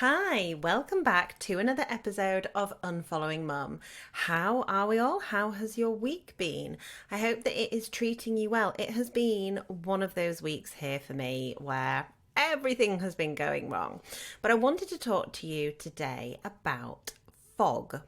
Hi, welcome back to another episode of Unfollowing Mum. How are we all? How has your week been? I hope that it is treating you well. It has been one of those weeks here for me where everything has been going wrong. But I wanted to talk to you today about fog.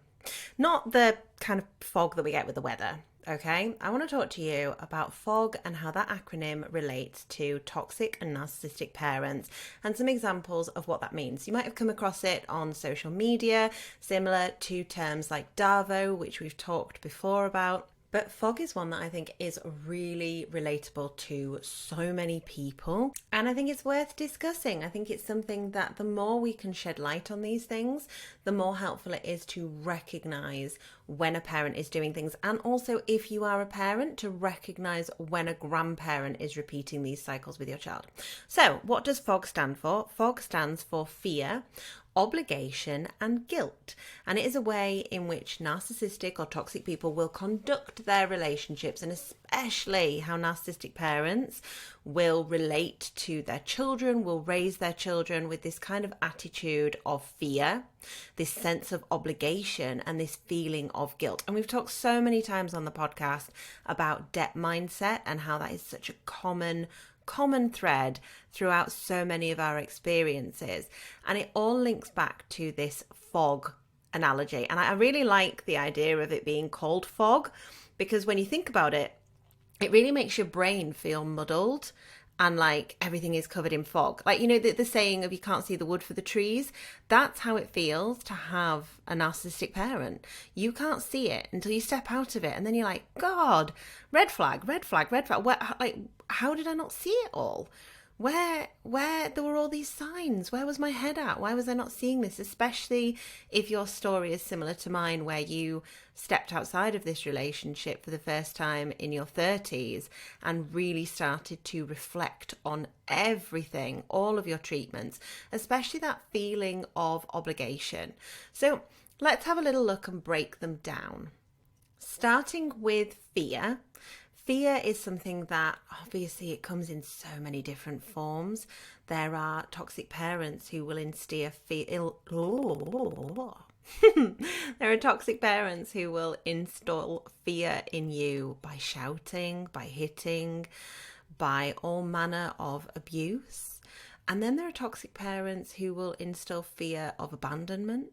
Not the kind of fog that we get with the weather. Okay, I want to talk to you about FOG and how that acronym relates to toxic and narcissistic parents and some examples of what that means. You might have come across it on social media, similar to terms like DARVO, which we've talked before about. But fog is one that I think is really relatable to so many people. And I think it's worth discussing. I think it's something that the more we can shed light on these things, the more helpful it is to recognize when a parent is doing things. And also, if you are a parent, to recognize when a grandparent is repeating these cycles with your child. So what does FOG stand for? FOG stands for fear, obligation and guilt, and it is a way in which narcissistic or toxic people will conduct their relationships, and especially how narcissistic parents will relate to their children, will raise their children with this kind of attitude of fear, this sense of obligation and this feeling of guilt. And we've talked so many times on the podcast about debt mindset and how that is such a common thread throughout so many of our experiences, and it all links back to this fog analogy. And I really like the idea of it being called fog, because when you think about it, it really makes your brain feel muddled and like everything is covered in fog. Like, you know, the saying of you can't see the wood for the trees, that's how it feels to have a narcissistic parent. You can't see it until you step out of it, and then you're like, God, red flag, red flag, red flag. How did I not see it all? Where there were all these signs? Where was my head at? Why was I not seeing this? Especially if your story is similar to mine, where you stepped outside of this relationship for the first time in your 30s and really started to reflect on everything, all of your treatments, especially that feeling of obligation. So let's have a little look and break them down. Starting with fear. Fear is something that obviously it comes in so many different forms. There are toxic parents who will instill fear. There are toxic parents who will install fear in you by shouting, by hitting, by all manner of abuse. And then there are toxic parents who will instill fear of abandonment,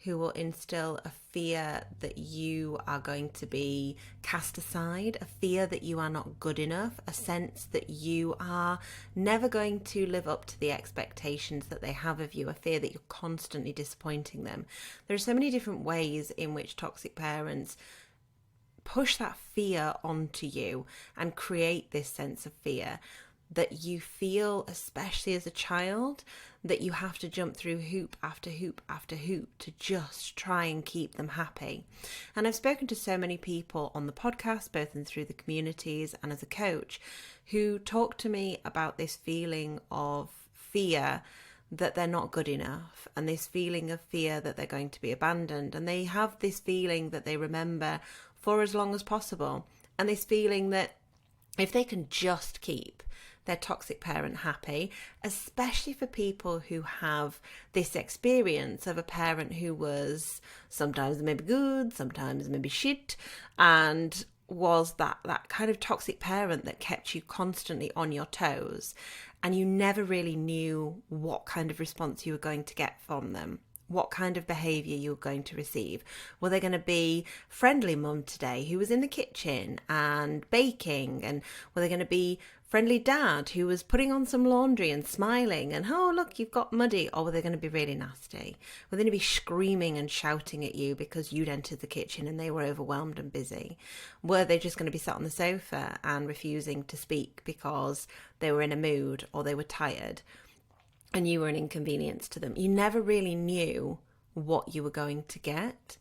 who will instill a fear that you are going to be cast aside, a fear that you are not good enough, a sense that you are never going to live up to the expectations that they have of you, a fear that you're constantly disappointing them. There are so many different ways in which toxic parents push that fear onto you and create this sense of fear that you feel, especially as a child, that you have to jump through hoop after hoop after hoop to just try and keep them happy. And I've spoken to so many people on the podcast, both and through the communities and as a coach, who talk to me about this feeling of fear that they're not good enough, and this feeling of fear that they're going to be abandoned. And they have this feeling that they remember for as long as possible, and this feeling that if they can just keep their toxic parent happy, especially for people who have this experience of a parent who was sometimes maybe good, sometimes maybe shit, and was that kind of toxic parent that kept you constantly on your toes, and you never really knew what kind of response you were going to get from them, what kind of behaviour you were going to receive. Were they going to be friendly mum today who was in the kitchen and baking, and were they going to be friendly dad who was putting on some laundry and smiling and, oh look, you've got muddy? Or were they going to be really nasty? Were they going to be screaming and shouting at you because you'd entered the kitchen and they were overwhelmed and busy? Were they just going to be sat on the sofa and refusing to speak because they were in a mood or they were tired and you were an inconvenience to them? You never really knew what you were going to get,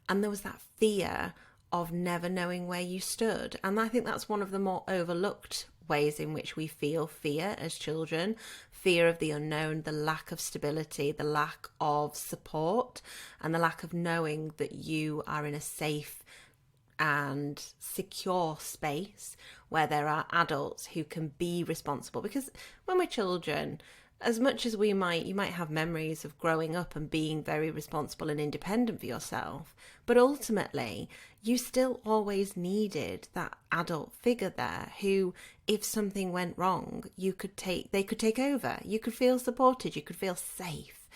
and there was that fear of never knowing where you stood. And I think that's one of the more overlooked ways in which we feel fear as children. Fear of the unknown, the lack of stability, the lack of support, and the lack of knowing that you are in a safe and secure space where there are adults who can be responsible. Because when we're children, as much as you might have memories of growing up and being very responsible and independent for yourself, but ultimately you still always needed that adult figure there who, if something went wrong, they could take over. You could feel supported, you could feel safe.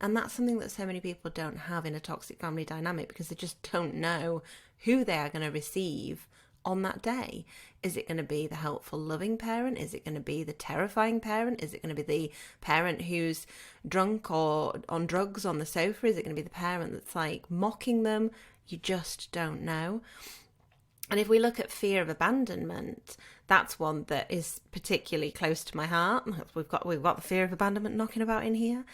And that's something that so many people don't have in a toxic family dynamic, because they just don't know who they are going to receive on that day. Is it going to be the helpful, loving parent? Is it going to be the terrifying parent? Is it going to be the parent who's drunk or on drugs on the sofa? Is it going to be the parent that's like mocking them? You just don't know. And if we look at fear of abandonment, that's one that is particularly close to my heart. We've got the fear of abandonment knocking about in here.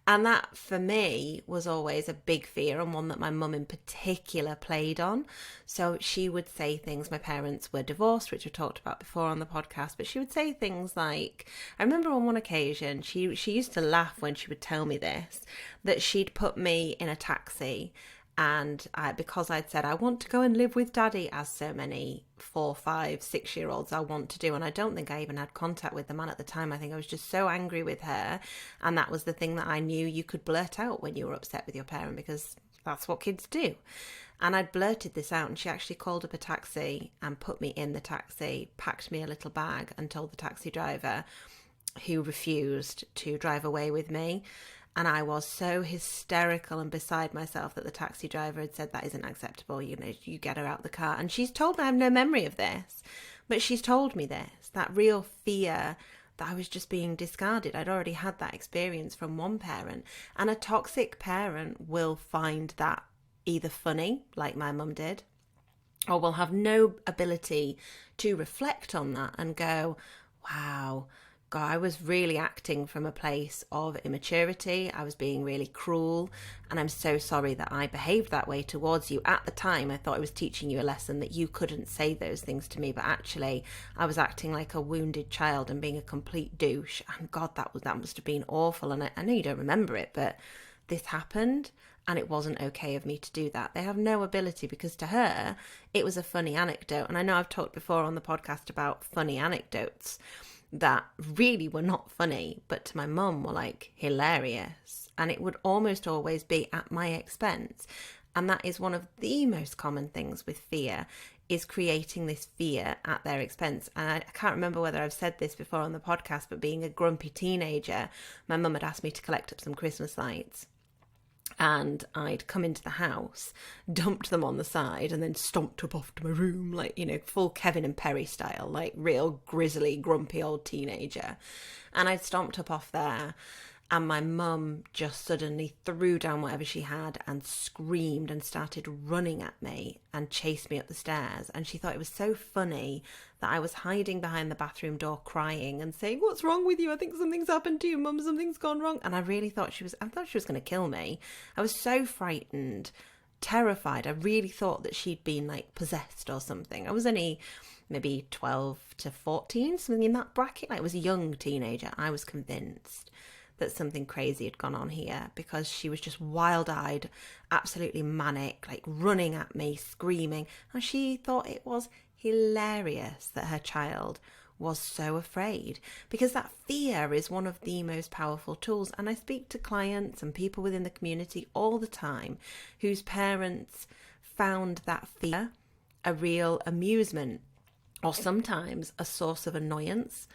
And that, for me, was always a big fear, and one that my mum in particular played on. So she would say things, my parents were divorced, which I've talked about before on the podcast, but she would say things like, I remember on one occasion, she used to laugh when she would tell me this, that she'd put me in a taxi, and because I'd said, I want to go and live with daddy, as so many 4, 5, 6-year-olds I want to do. And I don't think I even had contact with the man at the time. I think I was just so angry with her. And that was the thing that I knew you could blurt out when you were upset with your parent, because that's what kids do. And I'd blurted this out, and she actually called up a taxi and put me in the taxi, packed me a little bag, and told the taxi driver, who refused to drive away with me. And I was so hysterical and beside myself that the taxi driver had said, that isn't acceptable, you get her out the car. And she's told me, I have no memory of this, but she's told me this, that real fear that I was just being discarded. I'd already had that experience from one parent. And a toxic parent will find that either funny, like my mum did, or will have no ability to reflect on that and go, wow, God, I was really acting from a place of immaturity. I was being really cruel, and I'm so sorry that I behaved that way towards you. At the time, I thought I was teaching you a lesson, that you couldn't say those things to me, but actually I was acting like a wounded child and being a complete douche. And God, that must have been awful. And I know you don't remember it, but this happened, and it wasn't okay of me to do that. They have no ability, because to her, it was a funny anecdote. And I know I've talked before on the podcast about funny anecdotes that really were not funny, but to my mum were like hilarious, and it would almost always be at my expense. And that is one of the most common things with fear, is creating this fear at their expense. And I can't remember whether I've said this before on the podcast, but being a grumpy teenager, my mum had asked me to collect up some Christmas lights. And I'd come into the house, dumped them on the side, and then stomped up off to my room, like, full Kevin and Perry style, like real grizzly, grumpy old teenager. And I'd stomped up off there, and my mum just suddenly threw down whatever she had and screamed and started running at me and chased me up the stairs. And she thought it was so funny that I was hiding behind the bathroom door crying and saying, what's wrong with you? I think something's happened to you, Mum, something's gone wrong. And I really thought she was going to kill me. I was so frightened, terrified. I really thought that she'd been like possessed or something. I was only maybe 12 to 14, something in that bracket. Like, I was a young teenager. I was convinced that something crazy had gone on here, because she was just wild-eyed, absolutely manic, like running at me, screaming. And she thought it was hilarious that her child was so afraid, because that fear is one of the most powerful tools. And I speak to clients and people within the community all the time whose parents found that fear a real amusement, or sometimes a source of annoyance.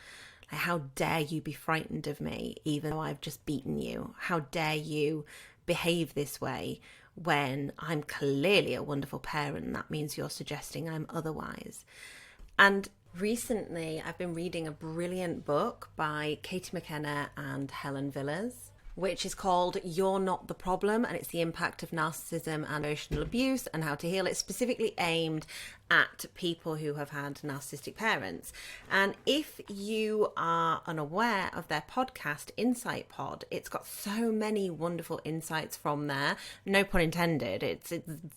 Like, how dare you be frightened of me even though I've just beaten you? How dare you behave this way when I'm clearly a wonderful parent? That means you're suggesting I'm otherwise. And recently I've been reading a brilliant book by Katie McKenna and Helen Villas, which is called You're Not the Problem, and it's the impact of narcissism and emotional abuse and how to heal. It's specifically aimed at people who have had narcissistic parents. And if you are unaware of their podcast, Insight Pod, it's got so many wonderful insights from there. No pun intended, it's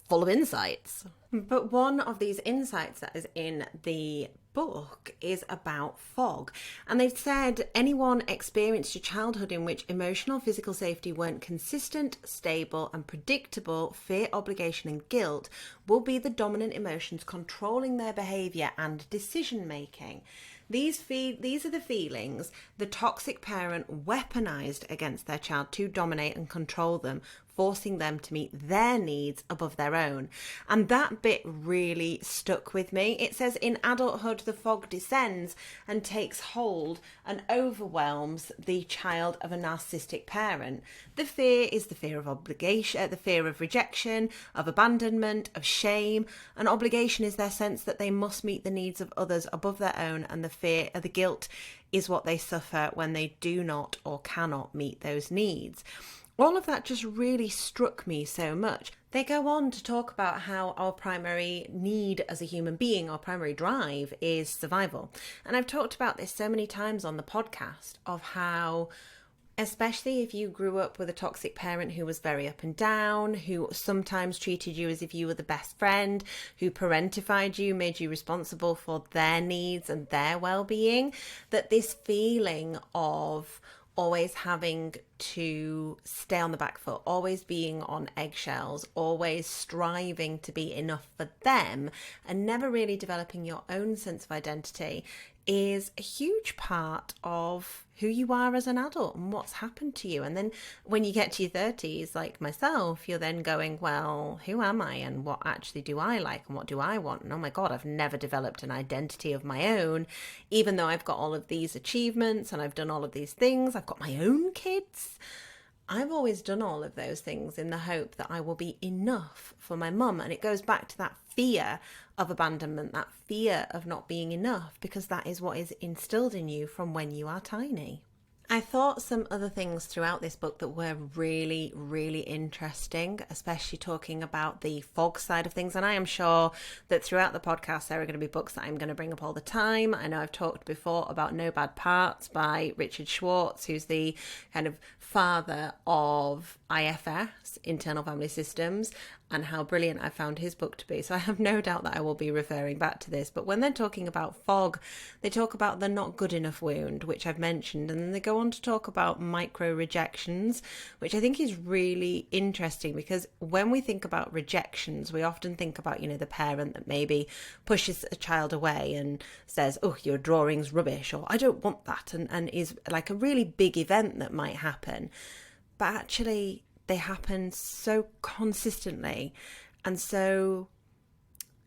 full of insights. But one of these insights that is in the book is about F.O.G. And they've said anyone experienced a childhood in which emotional, physical safety weren't consistent, stable and predictable, fear, obligation and guilt will be the dominant emotions controlling their behaviour and decision making. These are the feelings the toxic parent weaponized against their child to dominate and control them, forcing them to meet their needs above their own. And that bit really stuck with me. It says, in adulthood, the fog descends and takes hold and overwhelms the child of a narcissistic parent. The fear is the fear of obligation, the fear of rejection, of abandonment, of shame. An obligation is their sense that they must meet the needs of others above their own, and the fear of the guilt is what they suffer when they do not or cannot meet those needs. All of that just really struck me so much. They go on to talk about how our primary need as a human being, our primary drive, is survival. And I've talked about this so many times on the podcast of how, especially if you grew up with a toxic parent who was very up and down, who sometimes treated you as if you were the best friend, who parentified you, made you responsible for their needs and their well-being, that this feeling of always having to stay on the back foot, always being on eggshells, always striving to be enough for them, and never really developing your own sense of identity is a huge part of who you are as an adult and what's happened to you. And then when you get to your 30s, like myself, you're then going, well, who am I and what actually do I like and what do I want? And oh my God, I've never developed an identity of my own, even though I've got all of these achievements and I've done all of these things. I've got my own kids. I've always done all of those things in the hope that I will be enough for my mum. And it goes back to that fear of abandonment, that fear of not being enough, because that is what is instilled in you from when you are tiny. I thought some other things throughout this book that were really, really interesting, especially talking about the fog side of things. And I am sure that throughout the podcast, there are going to be books that I'm going to bring up all the time. I know I've talked before about No Bad Parts by Richard Schwartz, who's the kind of father of IFS, Internal Family Systems, and how brilliant I found his book to be. So I have no doubt that I will be referring back to this. But when they're talking about fog, they talk about the not good enough wound, which I've mentioned. And then they go on to talk about micro rejections, which I think is really interesting, because when we think about rejections, we often think about, the parent that maybe pushes a child away and says, oh, your drawing's rubbish, or I don't want that, and is like a really big event that might happen. But actually, they happen so consistently and so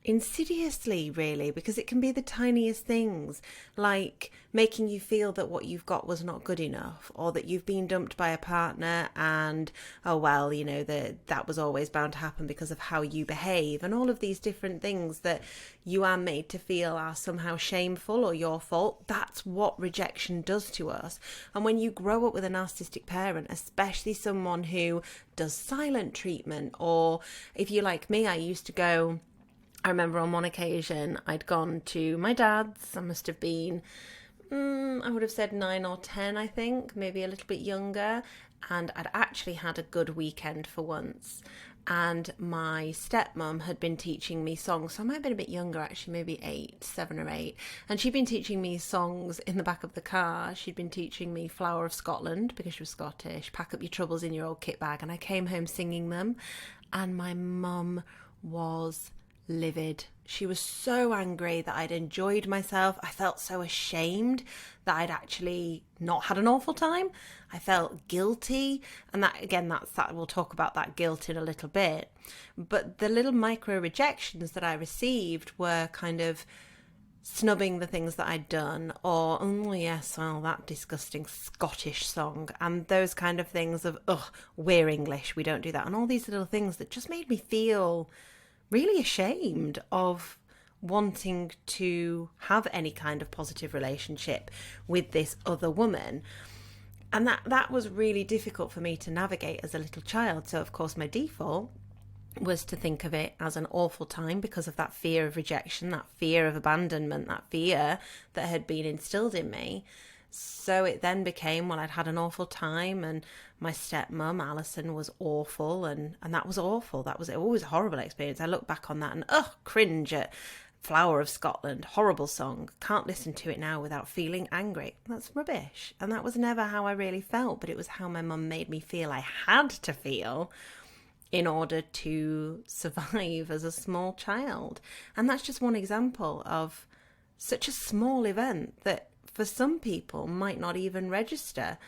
insidiously, really, because it can be the tiniest things, like making you feel that what you've got was not good enough, or that you've been dumped by a partner and, oh well, that was always bound to happen because of how you behave, and all of these different things that you are made to feel are somehow shameful or your fault. That's what rejection does to us. And when you grow up with a narcissistic parent, especially someone who does silent treatment, or if you're like me, I remember on one occasion I'd gone to my dad's. I must have been, I would have said 9 or 10, I think, maybe a little bit younger. And I'd actually had a good weekend for once. And my stepmom had been teaching me songs. So I might have been a bit younger, actually, maybe 7 or 8. And she'd been teaching me songs in the back of the car. She'd been teaching me Flower of Scotland, because she was Scottish, Pack Up Your Troubles in Your Old Kit Bag. And I came home singing them. And my mum was livid. She was so angry that I'd enjoyed myself. I felt so ashamed that I'd actually not had an awful time. I felt guilty, and that we'll talk about that guilt in a little bit. But the little micro rejections that I received were kind of snubbing the things that I'd done, or, oh yes, well, that disgusting Scottish song, and those kind of things of, we're English, we don't do that, and all these little things that just made me feel really ashamed of wanting to have any kind of positive relationship with this other woman. And that was really difficult for me to navigate as a little child. So of course my default was to think of it as an awful time because of that fear of rejection, that fear of abandonment, that fear that had been instilled in me. So it then became, well, I'd had an awful time, and my stepmom, Alison, was awful, and that was awful. It was a horrible experience. I look back on that and, cringe at Flower of Scotland, horrible song. Can't listen to it now without feeling angry. That's rubbish. And that was never how I really felt, but it was how my mum made me feel I had to feel in order to survive as a small child. And that's just one example of such a small event that for some people might not even register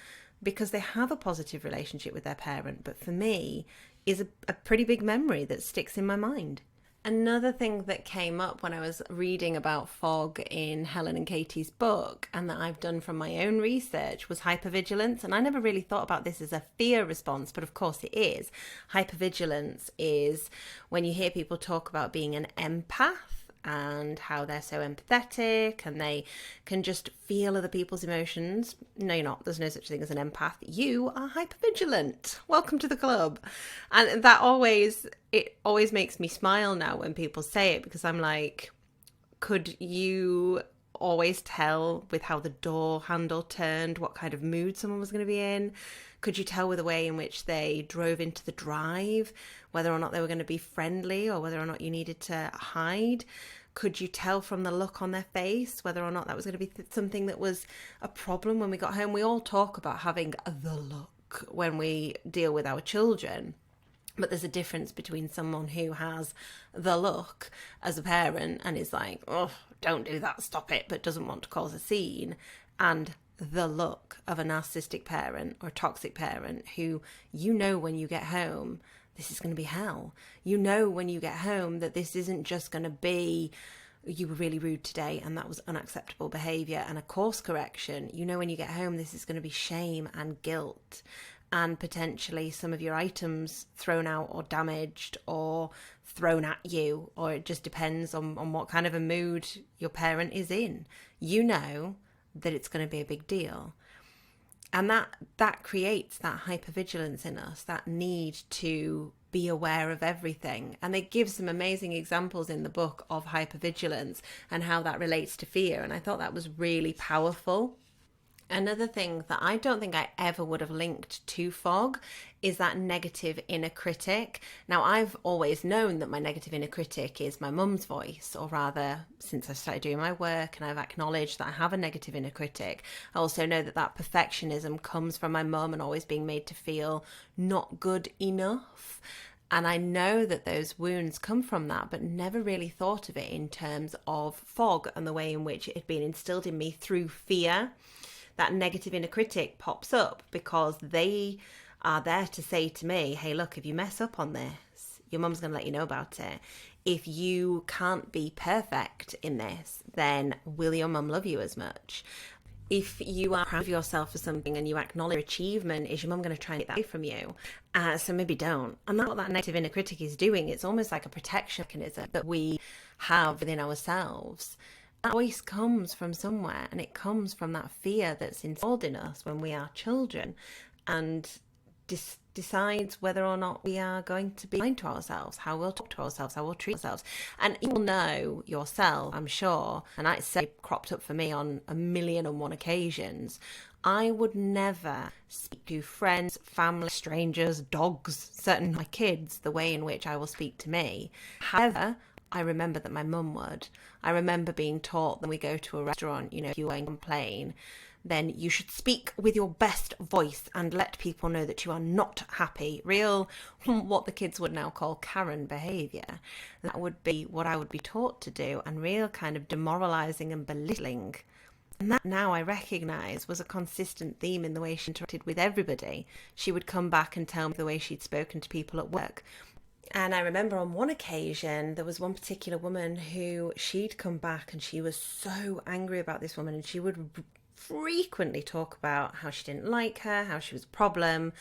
because they have a positive relationship with their parent, but for me is a pretty big memory that sticks in my mind. Another thing that came up when I was reading about fog in Helen and Katie's book, and that I've done from my own research, was hypervigilance. And I never really thought about this as a fear response, but of course it is. Hypervigilance is when you hear people talk about being an empath and how they're so empathetic and they can just feel other people's emotions. No, you're not. There's no such thing as an empath. You are hypervigilant. Welcome to the club. And it always makes me smile now when people say it, because I'm like, could you always tell with how the door handle turned what kind of mood someone was going to be in? Could you tell with the way in which they drove into the drive whether or not they were going to be friendly or whether or not you needed to hide? Could you tell from the look on their face whether or not that was going to be something that was a problem when we got home? We all talk about having the look when we deal with our children. But there's a difference between someone who has the look as a parent and is like, oh, don't do that, stop it, but doesn't want to cause a scene, and the look of a narcissistic parent or a toxic parent who, you know, when you get home, this is going to be hell. You know when you get home that this isn't just going to be, you were really rude today and that was unacceptable behaviour and a course correction. You know when you get home this is going to be shame and guilt and potentially some of your items thrown out or damaged or thrown at you, or it just depends on what kind of a mood your parent is in. You know that it's going to be a big deal. And that creates that hypervigilance in us, that need to be aware of everything. And they give some amazing examples in the book of hypervigilance and how that relates to fear. And I thought that was really powerful. Another thing that I don't think I ever would have linked to fog is that negative inner critic. Now, I've always known that my negative inner critic is my mum's voice, or rather, since I started doing my work and I've acknowledged that I have a negative inner critic, I also know that perfectionism comes from my mum and always being made to feel not good enough. And I know that those wounds come from that, but never really thought of it in terms of fog and the way in which it had been instilled in me through fear. That negative inner critic pops up because they are there to say to me, hey, look, if you mess up on this, your mum's going to let you know about it. If you can't be perfect in this, then will your mum love you as much? If you are proud of yourself for something and you acknowledge your achievement, is your mum going to try and get that away from you? So maybe don't. And that's what that negative inner critic is doing. It's almost like a protection mechanism that we have within ourselves. That voice comes from somewhere, and it comes from that fear that's installed in us when we are children, and decides whether or not we are going to be kind to ourselves, how we'll talk to ourselves, how we'll treat ourselves. And you will know yourself, I'm sure, and it's say cropped up for me on 1,000,001 occasions. I would never speak to friends, family, strangers, dogs, certainly my kids, the way in which I will speak to me. However, I remember that my mum would. I remember being taught that when we go to a restaurant, if you won't complain, then you should speak with your best voice and let people know that you are not happy. Real, what the kids would now call Karen behaviour. That would be what I would be taught to do, and real kind of demoralising and belittling. And that now I recognise was a consistent theme in the way she interacted with everybody. She would come back and tell me the way she'd spoken to people at work. And I remember on one occasion, there was one particular woman who she'd come back and she was so angry about this woman, and she would frequently talk about how she didn't like her, how she was a problem.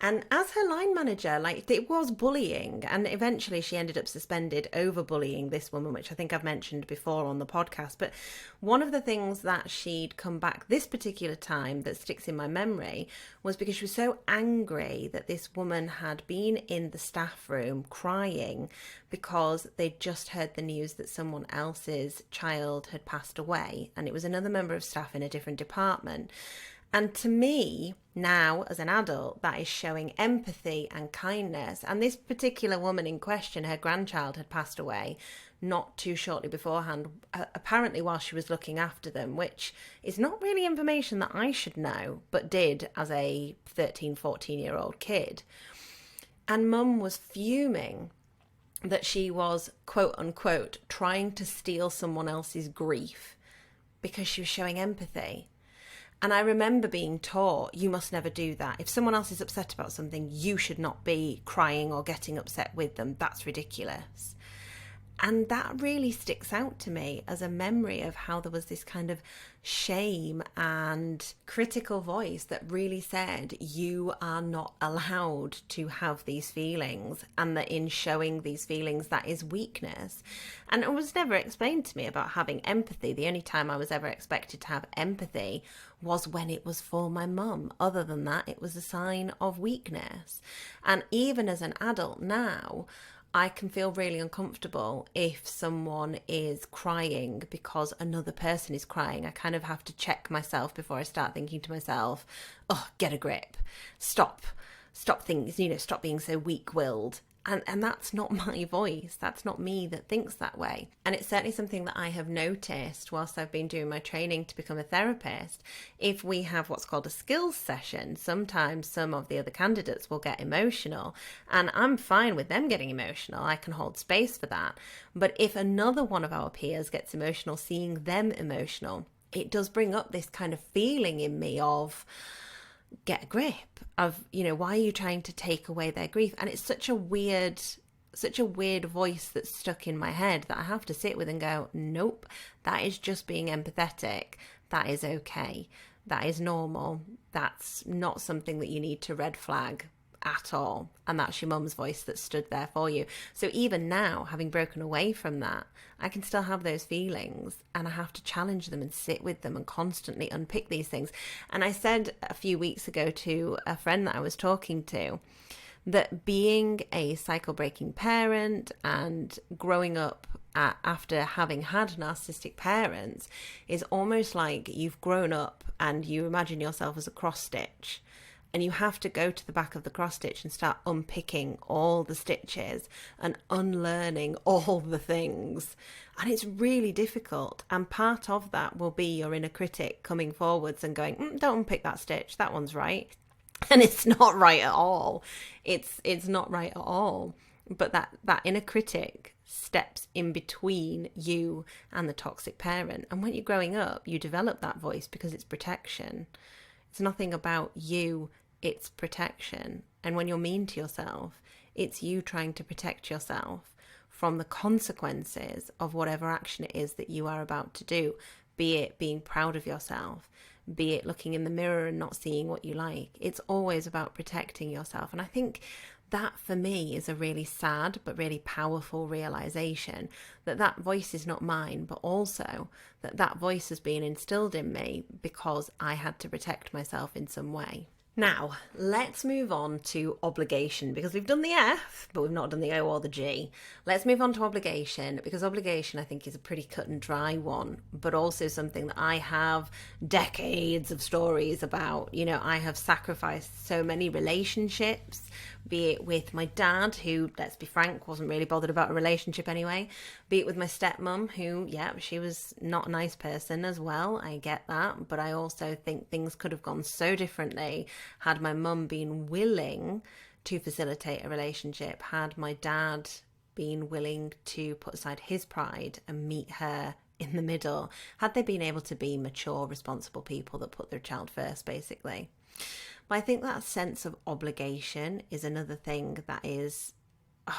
And as her line manager, it was bullying, and eventually she ended up suspended over bullying this woman, which I think I've mentioned before on the podcast. But one of the things that she'd come back this particular time that sticks in my memory was because she was so angry that this woman had been in the staff room crying because they'd just heard the news that someone else's child had passed away, and it was another member of staff in a different department. And to me, now as an adult, that is showing empathy and kindness. And this particular woman in question, her grandchild had passed away not too shortly beforehand, apparently while she was looking after them, which is not really information that I should know, but did as a 13, 14-year-old kid. And Mum was fuming that she was, quote unquote, trying to steal someone else's grief. because she was showing empathy. And I remember being taught, you must never do that. If someone else is upset about something, you should not be crying or getting upset with them. That's ridiculous. And that really sticks out to me as a memory of how there was this kind of shame and critical voice that really said, you are not allowed to have these feelings, and that in showing these feelings, that is weakness. And it was never explained to me about having empathy. The only time I was ever expected to have empathy was when it was for my mum. Other than that, it was a sign of weakness. And even as an adult now, I can feel really uncomfortable if someone is crying because another person is crying. I kind of have to check myself before I start thinking to myself, oh, get a grip, stop things, stop being so weak-willed. And that's not my voice. That's not me that thinks that way. And it's certainly something that I have noticed whilst I've been doing my training to become a therapist. If we have what's called a skills session, sometimes some of the other candidates will get emotional, and I'm fine with them getting emotional. I can hold space for that. But if another one of our peers gets emotional, seeing them emotional, it does bring up this kind of feeling in me of, get a grip, of, why are you trying to take away their grief? And it's such a weird voice that's stuck in my head that I have to sit with and go, nope, that is just being empathetic. That is okay. That is normal. That's not something that you need to red flag at all. And that's your mum's voice that stood there for you. So even now, having broken away from that, I can still have those feelings, and I have to challenge them and sit with them and constantly unpick these things. And I said a few weeks ago to a friend that I was talking to that being a cycle-breaking parent and growing up after having had narcissistic parents is almost like you've grown up and you imagine yourself as a cross stitch. And you have to go to the back of the cross stitch and start unpicking all the stitches and unlearning all the things. And it's really difficult. And part of that will be your inner critic coming forwards and going, don't unpick that stitch. That one's right. And it's not right at all. It's not right at all. But that inner critic steps in between you and the toxic parent. And when you're growing up, you develop that voice because it's protection. It's nothing about you. It's protection. And when you're mean to yourself, it's you trying to protect yourself from the consequences of whatever action it is that you are about to do, be it being proud of yourself, be it looking in the mirror and not seeing what you like. It's always about protecting yourself. And I think that for me is a really sad but really powerful realization that voice is not mine, but also that voice has been instilled in me because I had to protect myself in some way. Now, let's move on to obligation, because we've done the F, but we've not done the O or the G. Let's move on to obligation, because obligation, I think, is a pretty cut and dry one, but also something that I have decades of stories about. I have sacrificed so many relationships, be it with my dad, who, let's be frank, wasn't really bothered about a relationship anyway, be it with my stepmom, who, she was not a nice person as well. I get that, but I also think things could have gone so differently had my mum been willing to facilitate a relationship, had my dad been willing to put aside his pride and meet her in the middle, had they been able to be mature, responsible people that put their child first, basically. But I think that sense of obligation is another thing that is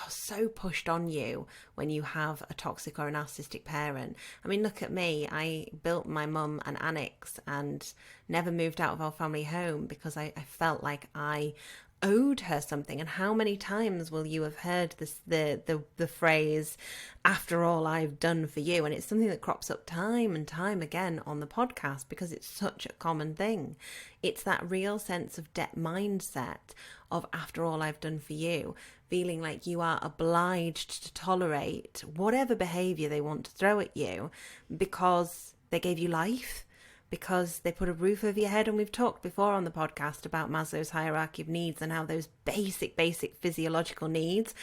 so pushed on you when you have a toxic or a narcissistic parent. I mean, look at me. I built my mum an annex and never moved out of our family home because I felt like I owed her something. And how many times will you have heard this, the phrase, after all I've done for you? And it's something that crops up time and time again on the podcast because it's such a common thing. It's that real sense of debt mindset of after all I've done for you, feeling like you are obliged to tolerate whatever behavior they want to throw at you because they gave you life, because they put a roof over your head. And we've talked before on the podcast about Maslow's hierarchy of needs and how those basic physiological needs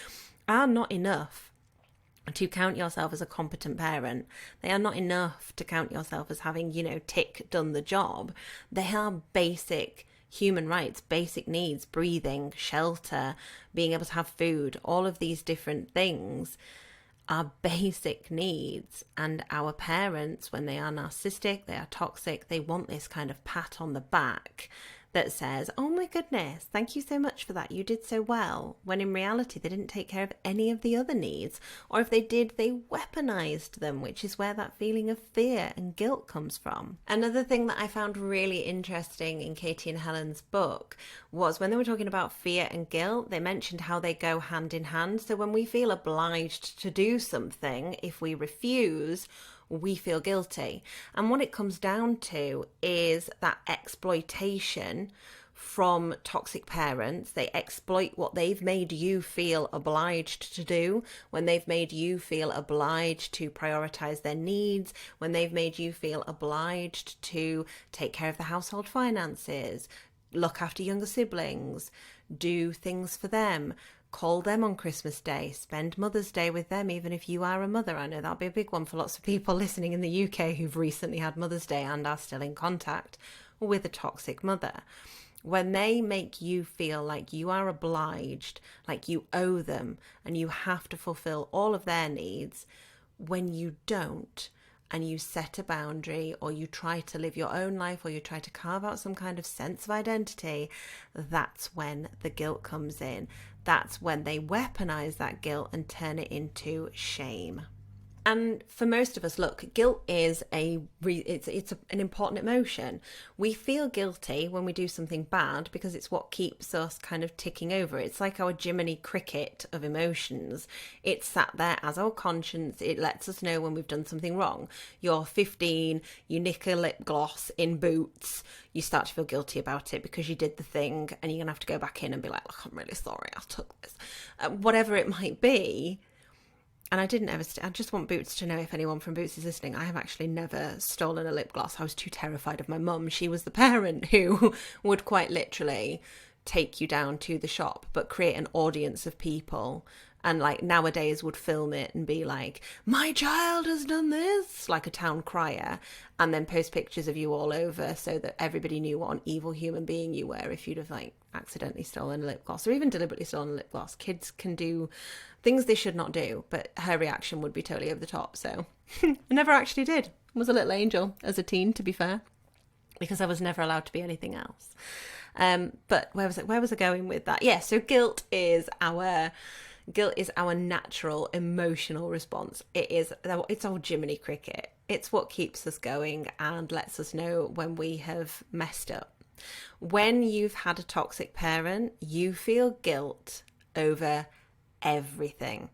are not enough to count yourself as a competent parent. They are not enough to count yourself as having, tick, done the job. They are basic human rights, basic needs, breathing, shelter, being able to have food, all of these different things. our basic needs. And our parents, when they are narcissistic, they are toxic, they want this kind of pat on the back that says, oh my goodness, thank you so much for that, you did so well, when in reality they didn't take care of any of the other needs, or if they did, they weaponized them, which is where that feeling of fear and guilt comes from. Another thing that I found really interesting in Katie and Helen's book was when they were talking about fear and guilt, they mentioned how they go hand in hand. So when we feel obliged to do something, if we refuse, we feel guilty. And what it comes down to is that exploitation from toxic parents. They exploit what they've made you feel obliged to do, when they've made you feel obliged to prioritize their needs, when they've made you feel obliged to take care of the household finances, look after younger siblings, do things for them, call them on Christmas Day, spend Mother's Day with them, even if you are a mother. I know that'll be a big one for lots of people listening in the UK who've recently had Mother's Day and are still in contact with a toxic mother. When they make you feel like you are obliged, like you owe them, and you have to fulfill all of their needs, when you don't, and you set a boundary, or you try to live your own life, or you try to carve out some kind of sense of identity, that's when the guilt comes in. That's when they weaponize that guilt and turn it into shame. And for most of us, look, guilt is an important emotion. We feel guilty when we do something bad because it's what keeps us kind of ticking over. It's like our Jiminy Cricket of emotions. It's sat there as our conscience. It lets us know when we've done something wrong. You're 15, you nick a lip gloss in Boots, you start to feel guilty about it because you did the thing, and you're going to have to go back in and be like, look, I'm really sorry, I took this. Whatever it might be. And I didn't ever, I just want Boots to know, if anyone from Boots is listening, I have actually never stolen a lip gloss. I was too terrified of my mum. She was the parent who would quite literally take you down to the shop, but create an audience of people. And like nowadays would film it and be like, my child has done this, like a town crier, and then post pictures of you all over so that everybody knew what an evil human being you were if you'd have like accidentally stolen a lip gloss, or even deliberately stolen a lip gloss. Kids can do things they should not do, but her reaction would be totally over the top. So I never actually did. I was a little angel as a teen, to be fair, because I was never allowed to be anything else. But where was I going with that? Yeah, so guilt is our natural emotional response. It's our Jiminy Cricket. It's what keeps us going and lets us know when we have messed up. When you've had a toxic parent, you feel guilt over everything,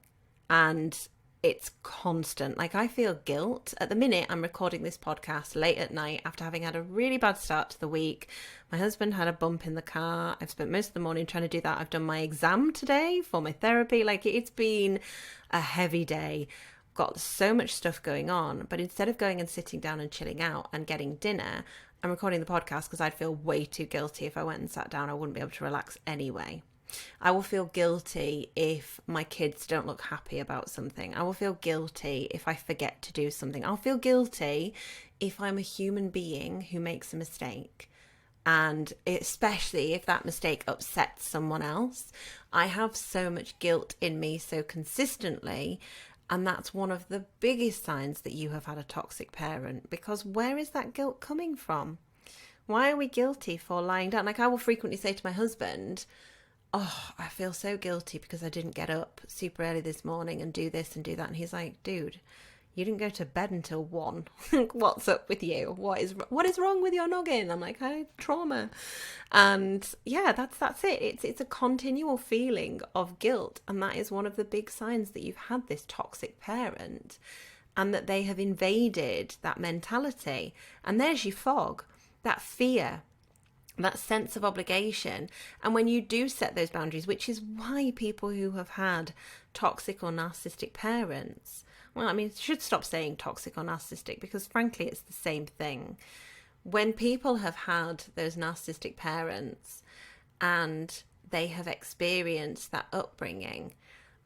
and it's constant. Like, I feel guilt at the minute. I'm recording this podcast late at night after having had a really bad start to the week. My husband had a bump in the car. I've spent most of the morning trying to do that. I've done my exam today for my therapy. Like, it's been a heavy day. Got so much stuff going on, but instead of going and sitting down and chilling out and getting dinner, I'm recording the podcast because I'd feel way too guilty. If I went and sat down, I wouldn't be able to relax anyway. I will feel guilty if my kids don't look happy about something. I will feel guilty if I forget to do something. I'll feel guilty if I'm a human being who makes a mistake. And especially if that mistake upsets someone else. I have so much guilt in me so consistently. And that's one of the biggest signs that you have had a toxic parent, because where is that guilt coming from? Why are we guilty for lying down? Like, I will frequently say to my husband, oh, I feel so guilty because I didn't get up super early this morning and do this and do that. And he's like, dude, you didn't go to bed until 1. What's up with you? What is wrong with your noggin? I'm like, I had trauma. And yeah, that's it. It's a continual feeling of guilt. And that is one of the big signs that you've had this toxic parent and that they have invaded that mentality. And there's your fog, that fear, that sense of obligation. And when you do set those boundaries, which is why people who have had toxic or narcissistic parents, well, I mean, should stop saying toxic or narcissistic, because frankly, it's the same thing. When people have had those narcissistic parents and they have experienced that upbringing,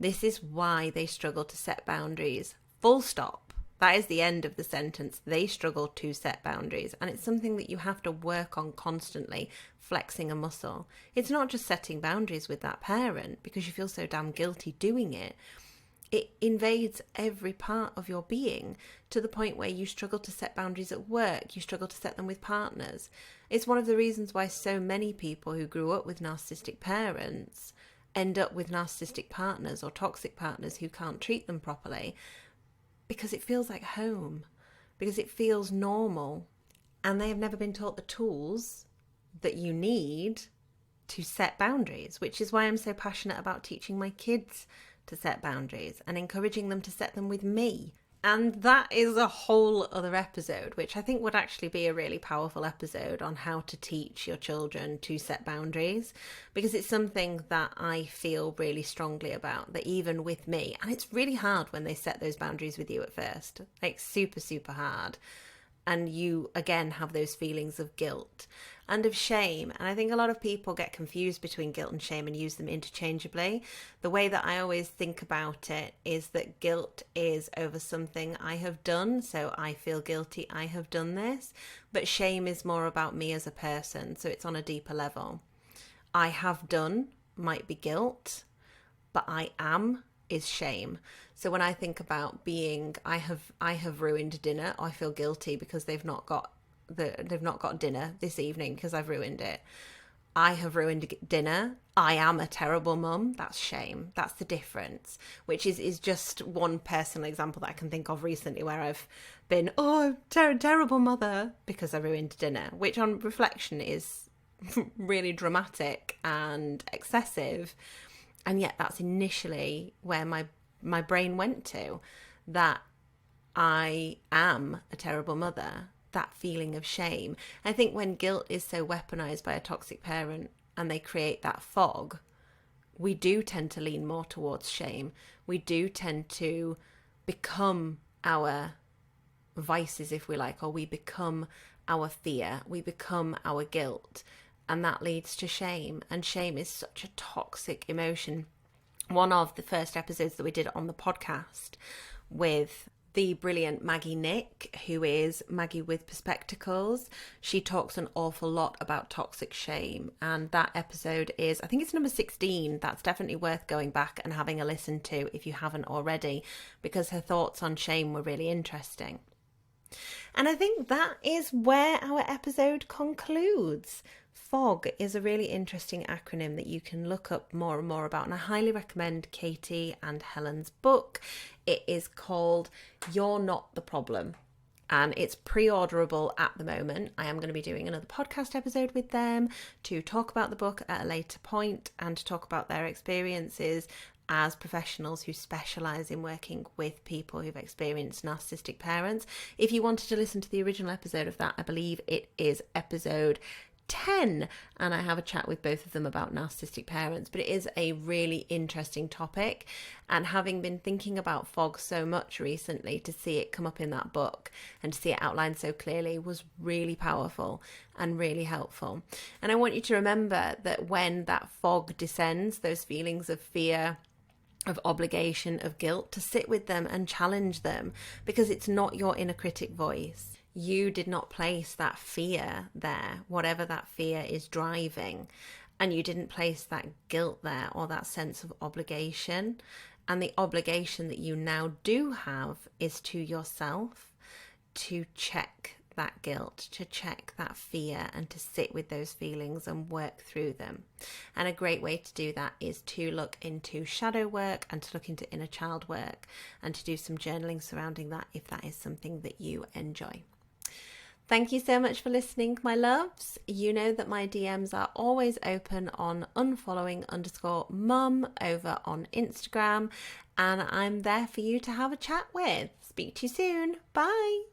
this is why they struggle to set boundaries. Full stop. That is the end of the sentence. They struggle to set boundaries. And it's something that you have to work on constantly, flexing a muscle. It's not just setting boundaries with that parent because you feel so damn guilty doing it. It invades every part of your being to the point where you struggle to set boundaries at work, you struggle to set them with partners. It's one of the reasons why so many people who grew up with narcissistic parents end up with narcissistic partners or toxic partners who can't treat them properly, because it feels like home, because it feels normal, and they have never been taught the tools that you need to set boundaries, which is why I'm so passionate about teaching my kids to set boundaries and encouraging them to set them with me. And that is a whole other episode, which I think would actually be a really powerful episode on how to teach your children to set boundaries, because it's something that I feel really strongly about, that even with me, and it's really hard when they set those boundaries with you at first, like super, super hard. And you, again, have those feelings of guilt and of shame. And I think a lot of people get confused between guilt and shame and use them interchangeably. The way that I always think about it is that guilt is over something I have done. So I feel guilty, I have done this. But shame is more about me as a person. So it's on a deeper level. I have done might be guilt, but I am is shame. So when I think about being, I have ruined dinner, I feel guilty because they've not got dinner this evening because I've ruined it. I have ruined dinner. I am a terrible mum. That's shame. That's the difference, which is just one personal example that I can think of recently where I've been, terrible mother because I ruined dinner, which on reflection is really dramatic and excessive. And yet that's initially where my brain went to, that I am a terrible mother, that feeling of shame. I think when guilt is so weaponized by a toxic parent and they create that fog, we do tend to lean more towards shame. We do tend to become our vices, if we like, or we become our fear, we become our guilt. And that leads to shame. And shame is such a toxic emotion. One of the first episodes that we did on the podcast with the brilliant Maggie Nick, who is Maggie with Perspectacles, she talks an awful lot about toxic shame. And that episode is, I think it's number 16. That's definitely worth going back and having a listen to if you haven't already, because her thoughts on shame were really interesting. And I think that is where our episode concludes. FOG is a really interesting acronym that you can look up more and more about, and I highly recommend Katie and Helen's book. It is called You're Not the Problem, and it's pre-orderable at the moment. I am going to be doing another podcast episode with them to talk about the book at a later point and to talk about their experiences as professionals who specialise in working with people who've experienced narcissistic parents. If you wanted to listen to the original episode of that, I believe it is episode 10, and I have a chat with both of them about narcissistic parents. But it is a really interesting topic, and having been thinking about FOG so much recently, to see it come up in that book and to see it outlined so clearly was really powerful and really helpful. And I want you to remember that when that fog descends, those feelings of fear, of obligation, of guilt, to sit with them and challenge them, because it's not your inner critic voice. You did not place that fear there, whatever that fear is driving, and you didn't place that guilt there or that sense of obligation. And the obligation that you now do have is to yourself, to check that guilt, to check that fear, and to sit with those feelings and work through them. And a great way to do that is to look into shadow work and to look into inner child work and to do some journaling surrounding that if that is something that you enjoy. Thank you so much for listening, my loves. You know that my DMs are always open on unfollowing_mum over on Instagram, and I'm there for you to have a chat with. Speak to you soon. Bye.